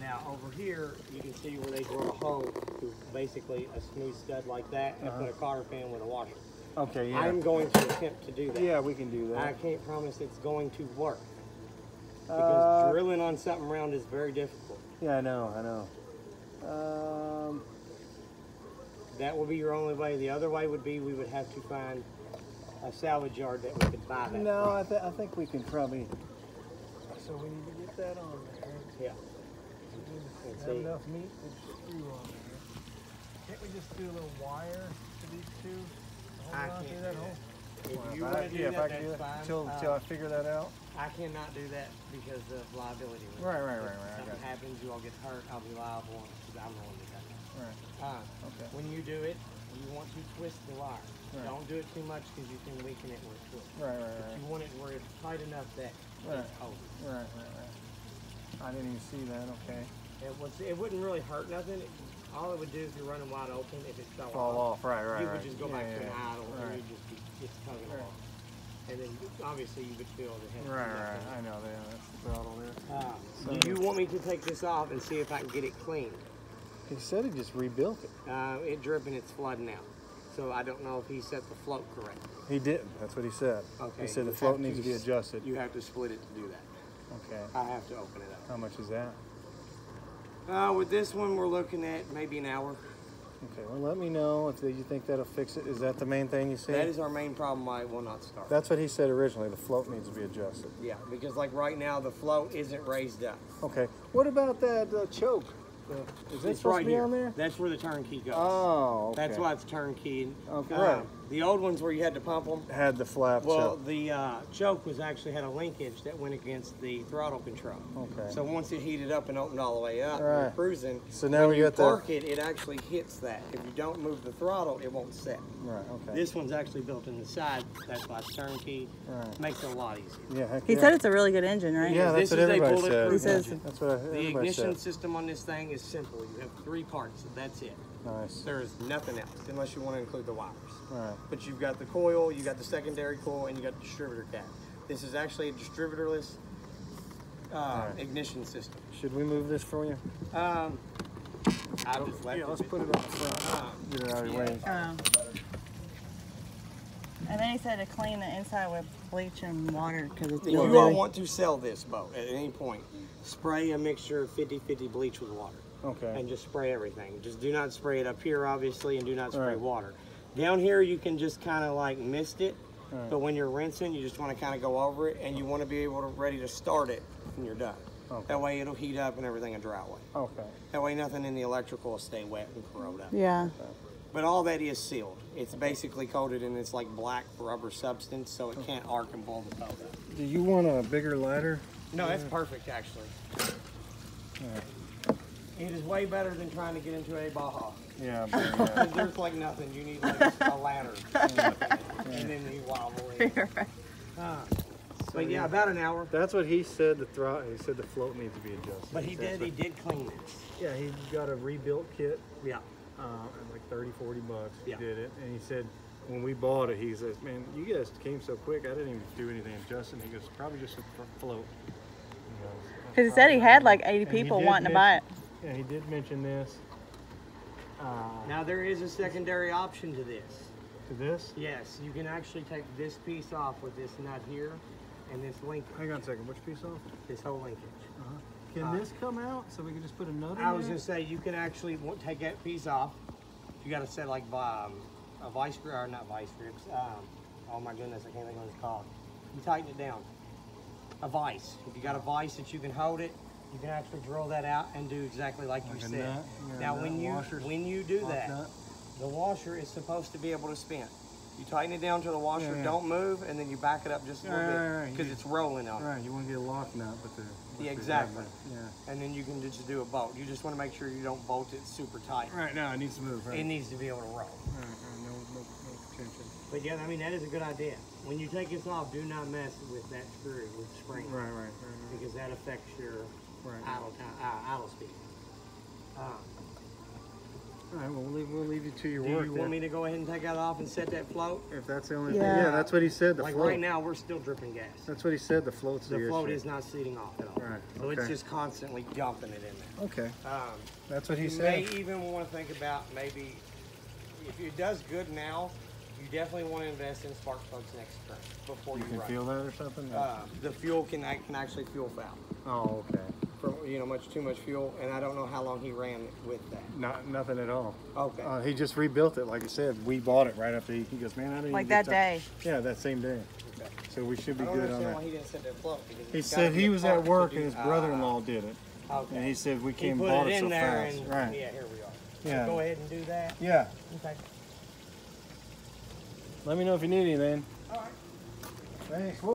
Now over here, you can see where they drill a hole through basically a smooth stud like that and put a cotter fan with a washer. Okay, yeah. I'm going to attempt to do that. Yeah, we can do that. I can't promise it's going to work. Because drilling on something round is very difficult. Yeah, I know. That would be your only way. The other way would be we would have to find a salvage yard that we could buy that No, from. I think we can probably... So we need to get that on there. Yeah. Have enough meat to screw on there. Can't we just do a little wire to these two? I can't do that. If you Well, want to do that, that's fine. Till I figure that out. I cannot do that because of liability. Right. If something happens, you all get hurt, I'll be liable because I'm the one that does that. Right. Okay. When you do it, you want to twist the wire. Right. Don't do it too much because you can weaken it where it's twisted. Right. You want it where it's tight enough that it's over. Right. I didn't even see that. Okay. It wouldn't really hurt nothing. All it would do if you're running wide open, if it fell off. Right. You would just go back to an idle and you'd just be tugging along. And then obviously you would feel the head. Right. I know that. That's the throttle there. Do you want me to take this off and see if I can get it clean? He said he just rebuilt it. It dripping, it's flooding out. So I don't know if he set the float correct. He didn't. That's what he said. Okay. He said the float needs to be adjusted. You have to split it to do that. Okay. I have to open it up. How much is that? With this one, we're looking at maybe an hour. Okay, well, let me know if you think that'll fix it. Is that the main thing you see? That is our main problem why it will not start. That's what he said originally. The float needs to be adjusted. Yeah, because like right now, the float isn't raised up. Okay. What about that choke? Is that supposed to be on there? That's where the turnkey goes. Oh, okay. That's why it's turnkey. Okay, right. The old ones where you had to pump them had the flap. Well, the choke was actually had a linkage that went against the throttle control. Okay. So once it heated up and opened all the way up, and you're cruising. So now we got park it actually hits that. If you don't move the throttle, it won't set. Right. Okay. This one's actually built in the side. That's why it's turnkey. Right. Makes it a lot easier. Yeah. He said it's a really good engine, right? Yeah, that's what everybody said. He says that's what the ignition system on this thing is simple. You have 3 parts. That's it. Nice. There is nothing else unless you want to include the wires. Right. But you've got the coil, you got the secondary coil, and you got the distributor cap. This is actually a distributorless ignition system. Should we move this for you? I just left let's put it on the front. Get it out of your way. And then he said to clean the inside with bleach and water because it's If you all want to sell this boat at any point, spray a mixture of 50-50 bleach with water. Okay. And just spray everything. Just do not spray it up here, obviously, and do not spray water. Down here, you can just kind of like mist it, but when you're rinsing, you just want to kind of go over it, and you want to be able to ready to start it when you're done. Okay. That way, it'll heat up and everything will dry away. Okay. That way, nothing in the electrical will stay wet and corrode up. Yeah. Okay. But all that is sealed. It's basically coated in this like black rubber substance, so it can't arc and blow the boat up. Do you want a bigger ladder? No, that's perfect, actually. It is way better than trying to get into a Baja. Yeah. There's like nothing. You need like a ladder. And then you wobble in. But yeah, about an hour. That's what he said. He said the float needs to be adjusted. But he did clean it. Yeah, he got a rebuilt kit. Yeah. Like 30-40 bucks. He Yeah. did it, and he said when we bought it, he says, "Man, you guys came so quick. I didn't even do anything adjusting." He goes, "Probably just a float." Because he said he had like 80 people wanting to buy it. Yeah, he did mention this. Now there is a secondary option to this. To this? Yes, you can actually take this piece off with this nut here and this linkage. Hang on a second. Which piece off? This whole linkage. Can this come out so we can just put a nut in I was going to say, you can actually take that piece off. You got to set like a vice grip, or not vice grips. Oh my goodness, I can't think of what it's called. You tighten it down. A vise. If you got a vise that you can hold it, you can actually drill that out and do exactly like you said. Now when you do that, the washer is supposed to be able to spin. You tighten it down to the washer, don't move, and then you back it up just a little bit because it's rolling on it. Right, you want to get a lock nut, but exactly. And then you can just do a bolt. You just want to make sure you don't bolt it super tight. Right, now it needs to move. Right. It needs to be able to roll. Right, no tension. But yeah, I mean that is a good idea. When you take this off, do not mess with that screw with the spring. Right. Because that affects your idle speed. All right, well, we'll leave you to your Do work. you want me to go ahead and take that off and set that float? If that's the only Yeah. thing. Yeah, that's what he said. The Like float. right now, we're still dripping gas. That's what he said. The float's The float issue. is not seating off at all. Right, So it's okay. just constantly dumping it in there. Okay, Um, that's what he you said. may even want to think about maybe, if it does good now, you definitely want to invest in spark plugs next spring before you You can run. feel that or something? The fuel can actually fuel foul. Oh, okay. For too much fuel, and I don't know how long he ran with that. Nothing at all. Okay. He just rebuilt it, like I said. We bought it right after he goes, man, I didn't Like even get that day. Yeah, that same day. Okay. So we should be I don't good on understand why that. he didn't set that float. Because He it's gotta said be he a was part at to work do- and his brother-in-law did it. Okay. And he said we He came put bought it it in so there, fast. and Right. yeah, here we are. Yeah. Go ahead and do that. Yeah. Okay. Let me know if you need anything. All right. Thanks.